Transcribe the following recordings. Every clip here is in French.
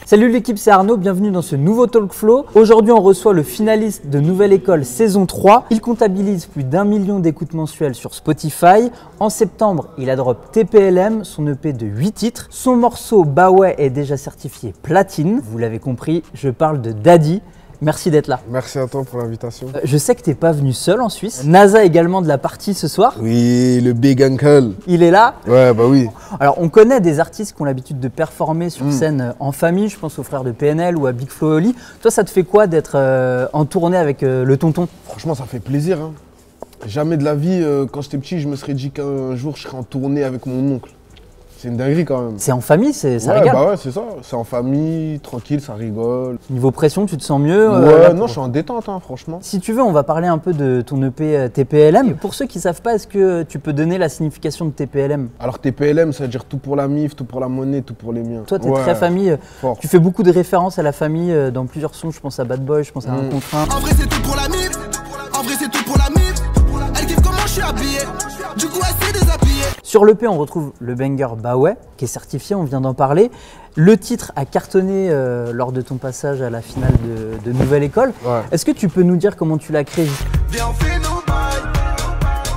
Salut l'équipe, c'est Arnaud, bienvenue dans ce nouveau Talk Flow. Aujourd'hui on reçoit le finaliste de Nouvelle École saison 3. Il comptabilise plus d'1 million d'écoutes mensuelles sur Spotify. En septembre, il a drop TPLM, son EP de 8 titres. Son morceau Bah ouais est déjà certifié platine. Vous l'avez compris, je parle de Daddy. Merci d'être là. Merci à toi pour l'invitation. Je sais que t'es pas venu seul en Suisse. NASA également de la partie ce soir. Oui, le Big Uncle. Il est là. Ouais, bah oui. Alors on connaît des artistes qui ont l'habitude de performer sur scène en famille. Je pense aux frères de PNL ou à Big Flo et Oli. Toi, ça te fait quoi d'être en tournée avec le tonton? Franchement, ça fait plaisir. Hein. Jamais de la vie, quand j'étais petit, je me serais dit qu'un jour, je serais en tournée avec mon oncle. C'est une dinguerie quand même. C'est en famille, ça régale. Bah ouais, c'est ça. C'est en famille, tranquille, ça rigole. Niveau pression, tu te sens mieux? Ouais, non, je suis en détente, hein, franchement. Si tu veux, on va parler un peu de ton EP TPLM. Pour ceux qui ne savent pas, est-ce que tu peux donner la signification de TPLM? Alors TPLM, ça veut dire tout pour la mif, tout pour la monnaie, tout pour les miens. Toi, tu es très famille. Fort. Tu fais beaucoup de références à la famille dans plusieurs sons. Je pense à Bad Boy, je pense à Un contre un. En vrai, c'est tout pour la mif. En vrai, c'est tout pour la mif. Elle kiffe comment je suis habillé. Du coup, elle s'est déshabillée. Sur l'EP, on retrouve le banger Bah ouais, qui est certifié, on vient d'en parler. Le titre a cartonné lors de ton passage à la finale de Nouvelle École. Ouais. Est-ce que tu peux nous dire comment tu l'as créé? Viens, on fait nos bails.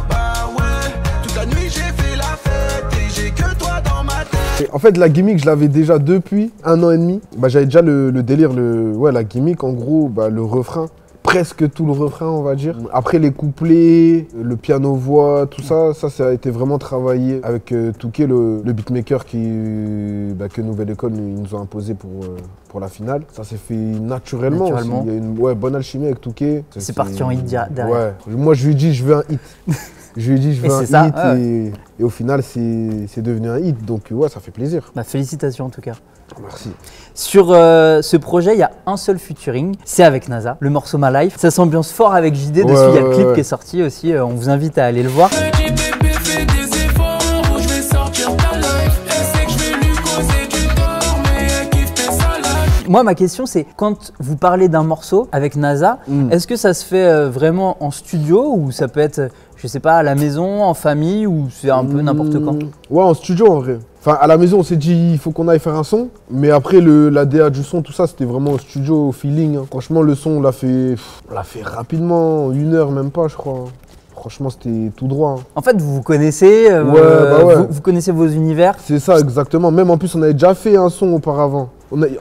Bah ouais. Toute la nuit, j'ai fait la fête. Et j'ai que toi dans ma tête. Et en fait, la gimmick, je l'avais déjà depuis 1 an et demi. Bah, j'avais déjà le délire, la gimmick, en gros, bah, le refrain. Presque tout le refrain, on va dire. Après les couplets, le piano-voix, tout ça, ça a été vraiment travaillé avec Touquet, le beatmaker que Nouvelle École nous a imposé pour la finale. Ça s'est fait naturellement. Aussi. Il y a une bonne alchimie avec Touquet. C'est parti en hit derrière. Ouais. Moi, je lui ai dit, je veux un hit. Je lui ai dit, je veux un hit. Ouais. Et au final, c'est devenu un hit. Donc, ouais, ça fait plaisir. Bah, félicitations en tout cas. Merci. Sur ce projet, il y a un seul featuring, c'est avec NASA, le morceau My Life. Ça s'ambiance fort avec JD, dessus il y a le clip qui est sorti aussi, on vous invite à aller le voir. Moi, ma question, c'est quand vous parlez d'un morceau avec NASA, est-ce que ça se fait vraiment en studio ou ça peut être, je sais pas, à la maison, en famille ou c'est un peu n'importe quand? Ouais, en studio en vrai. Enfin, à la maison, on s'est dit il faut qu'on aille faire un son, mais après la DA du son, tout ça, c'était vraiment au studio, au feeling. Hein. Franchement, le son, on l'a fait rapidement, 1 heure, même pas, je crois. Franchement, c'était tout droit. Hein. En fait, vous vous connaissez, vous connaissez vos univers. C'est ça, exactement. Même en plus, on avait déjà fait un son auparavant.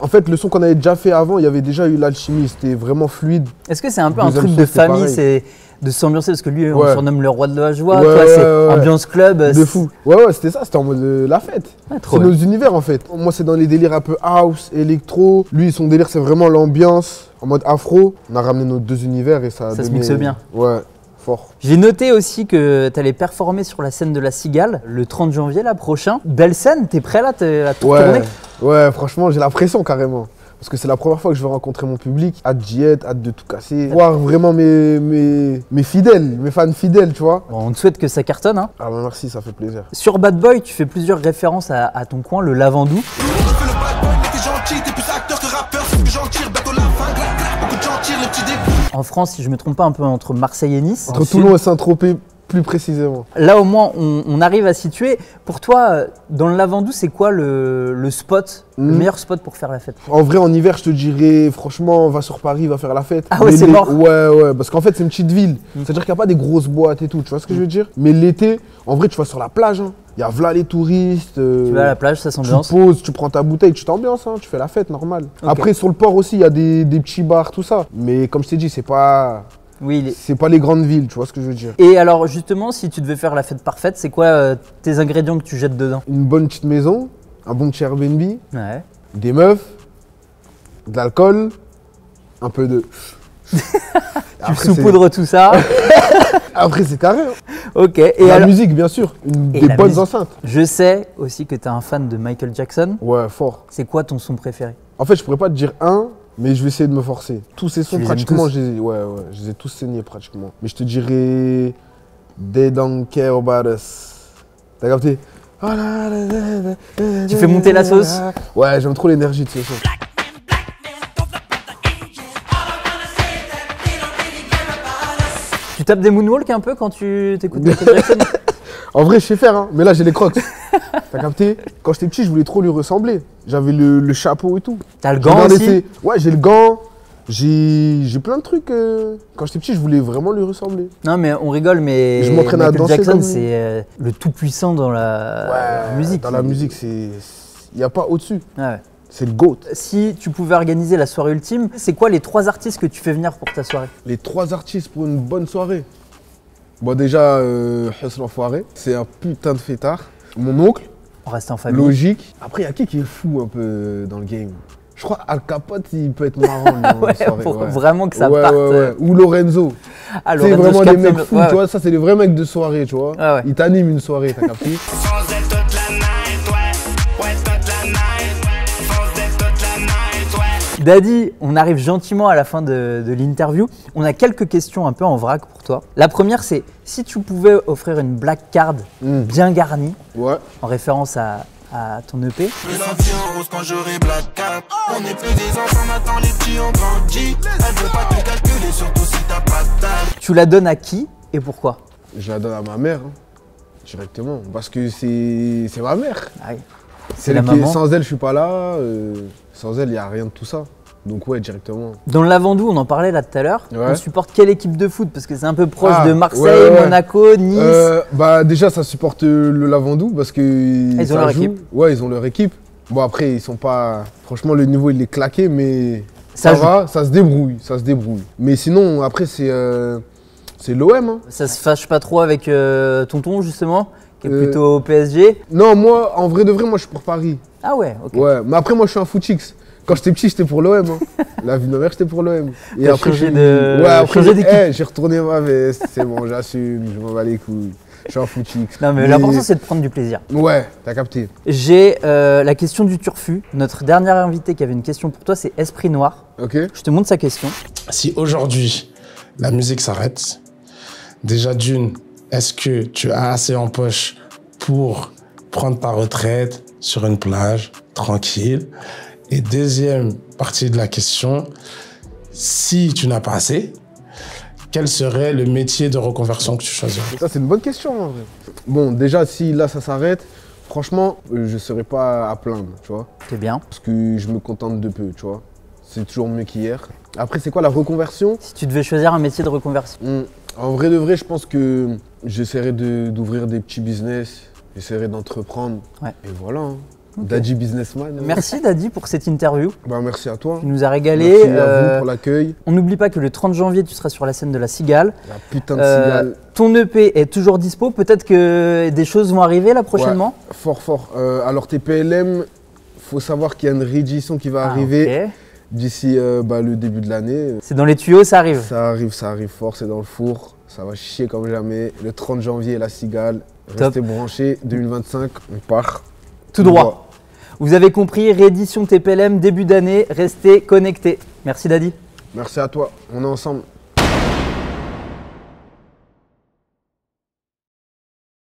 En fait, le son qu'on avait déjà fait avant, il y avait déjà eu l'alchimie, c'était vraiment fluide. Est-ce que c'est un peu un truc de famille, c'est de s'ambiancer, parce que lui, on le surnomme le roi de la joie, toi, c'est ambiance club. De fou. Ouais, c'était ça, c'était en mode la fête. C'est nos univers, en fait. Moi, c'est dans les délires un peu house, électro. Lui, son délire, c'est vraiment l'ambiance, en mode afro. On a ramené nos 2 univers et ça se mixe bien. Ouais. Fort. J'ai noté aussi que tu allais performer sur la scène de la Cigale le 30 janvier là, prochain. Belle scène, t'es prêt là à tout tourner? Ouais, franchement, j'ai la pression carrément. Parce que c'est la première fois que je vais rencontrer mon public. Hâte d'y être, hâte de tout casser. Voir vraiment mes fidèles, mes fans fidèles, tu vois. Bon, on te souhaite que ça cartonne. Hein. Ah bah merci, ça fait plaisir. Sur Bad Boy, tu fais plusieurs références à ton coin, le Lavandou. En France, si je me trompe pas, un peu entre Marseille et Nice. Entre Toulon et Saint-Tropez, plus précisément. Là, au moins, on arrive à situer. Pour toi, dans le Lavandou, c'est quoi le spot, le meilleur spot pour faire la fête? En vrai, en hiver, je te dirais, franchement, va sur Paris, va faire la fête. Ah ouais, c'est mort. Ouais, parce qu'en fait, c'est une petite ville. C'est-à-dire qu'il n'y a pas des grosses boîtes et tout, tu vois ce que je veux dire? Mais l'été, en vrai, tu vas sur la plage. Hein. Il y a là les touristes. Tu vas à la plage, ça s'ambiance. Tu poses, tu prends ta bouteille, tu t'ambiances, hein, tu fais la fête, normal. Okay. Après, sur le port aussi, il y a des petits bars, tout ça. Mais comme je t'ai dit, c'est pas les grandes villes, tu vois ce que je veux dire. Et alors, justement, si tu devais faire la fête parfaite, c'est quoi tes ingrédients que tu jettes dedans? Une bonne petite maison, un bon petit Airbnb, des meufs, de l'alcool, un peu de... Tu saupoudres tout ça. Après, c'est carré. Hein. Ok. Et la musique, bien sûr. Des bonnes enceintes. Je sais aussi que tu es un fan de Michael Jackson. Ouais, fort. C'est quoi ton son préféré? En fait, je pourrais pas te dire un, mais je vais essayer de me forcer. Tous ces sons, pratiquement, je les ai tous saignés, pratiquement. Mais je te dirais They Don't Care About Us. T'as capté? Tu fais monter la sauce? Ouais, j'aime trop l'énergie de ce son. Tu tapes des moonwalks un peu quand tu t'écoutes Michael Jackson? En vrai, je sais faire, hein, mais là, j'ai les crocs. T'as capté? Quand j'étais petit, je voulais trop lui ressembler. J'avais le chapeau et tout. T'as le Je gant regardais aussi? Ouais, j'ai le gant. J'ai plein de trucs. Quand j'étais petit, je voulais vraiment lui ressembler. Non, mais on rigole, mais Je m'entraîne à Michael danser Jackson, comme lui. c'est le tout puissant dans la musique. Dans la musique, il n'y a pas au-dessus. Ouais. C'est le GOAT. Si tu pouvais organiser la soirée ultime, c'est quoi les 3 artistes que tu fais venir pour ta soirée? Les 3 artistes pour une bonne soirée. Bon, déjà, Huss l'Enfoiré, c'est un putain de fêtard. Mon oncle, On reste en famille. logique. Après, il y a qui est fou un peu dans le game? Je crois Al Capote, il peut être marrant lui, en Ouais, soirée. pour ouais. vraiment que ça Ouais, parte. ouais, ouais. Ou Lorenzo. Ah, C'est Lorenzo vraiment des Scapton, mecs fous, ouais, tu vois. Ça, c'est les vrais mecs de soirée, tu vois. Ouais, ouais. Ils t'animent une soirée, t'as capté? Fonce toute la night, ouais. Ouais, toute la night. Fonce toute la night, ouais. Daddy, on arrive gentiment à la fin de l'interview. On a quelques questions un peu en vrac pour toi. La première, c'est si tu pouvais offrir une black card bien garnie, Ouais. en référence à ton EP, Plus la vie en rose quand j'aurai black cap. On n'est plus des enfants, maintenant les petits ont grandi. Elle veut pas te calculer, surtout si t'as pas de taille. tu la donnes à qui et pourquoi? Je la donne à ma mère, hein, directement. Parce que c'est ma mère. Ah oui. C'est la Elle qui est- maman. Sans elle, je suis pas là. Sans elle, il n'y a rien de tout ça. Donc, ouais, directement. Dans le Lavandou, on en parlait là tout à l'heure. Ouais. On supporte quelle équipe de foot? Parce que c'est un peu proche Ah, de Marseille, ouais, ouais. Monaco, Nice. Bah, déjà, ça supporte le Lavandou parce que. Ils ont ça leur joue. équipe. Ouais, ils ont leur équipe. Bon, après, ils sont pas. Franchement, le niveau, il est claqué, mais. Ça Ça joue. va, ça se débrouille. Ça se débrouille. Mais sinon, après, c'est l'OM. Hein. Ça se fâche pas trop avec tonton justement, qui est plutôt Euh, au PSG. Non, moi, en vrai de vrai, moi, je suis pour Paris. Ah ouais, ok. Ouais, mais après, moi, je suis un footix. Quand j'étais petit, j'étais pour l'OM. Hein. La vie de ma mère, j'étais pour l'OM. Et T'as après, changé j'ai- de- Ouais, après, changé d'équipe. j'ai retourné ma veste. C'est bon, j'assume, je m'en bats les couilles. Je suis un footix. Non mais l'important c'est de prendre du plaisir. Ouais, t'as capté. J'ai la question du turfu. Notre dernier invité qui avait une question pour toi, c'est Esprit Noir. Ok. Je te montre sa question. Si aujourd'hui la musique s'arrête, déjà d'une, est-ce que tu as assez en poche pour prendre ta retraite sur une plage, tranquille? Et deuxième partie de la question, si tu n'as pas assez, quel serait le métier de reconversion que tu choisirais? Ça, c'est une bonne question, en vrai. Bon, déjà, si là, ça s'arrête, franchement, je serais pas à plaindre, tu vois. C'est bien. Parce que je me contente de peu, tu vois. C'est toujours mieux qu'hier. Après, c'est quoi la reconversion? Si tu devais choisir un métier de reconversion. En vrai de vrai, je pense que j'essaierai d'ouvrir des petits business, j'essaierai d'entreprendre. Ouais. Et voilà, hein. Daddy businessman. hein. Merci Daddy pour cette interview. Bah, merci à toi. Tu nous as régalé. Merci à vous pour l'accueil. On n'oublie pas que le 30 janvier, tu seras sur la scène de la Cigale. La putain de cigale. Ton EP est toujours dispo. Peut-être que des choses vont arriver là prochainement. Ouais, fort, fort. Alors, TPLM, faut savoir qu'il y a une réédition qui va Ah, arriver ok. d'ici le début de l'année. C'est dans les tuyaux, ça arrive. Ça arrive fort, c'est dans le four. Ça va chier comme jamais. Le 30 janvier, la Cigale. Top. Restez branchés. 2025, on part. Tout droit. Vous avez compris, réédition TPLM, début d'année, restez connectés. Merci Daddy. Merci à toi. On est ensemble.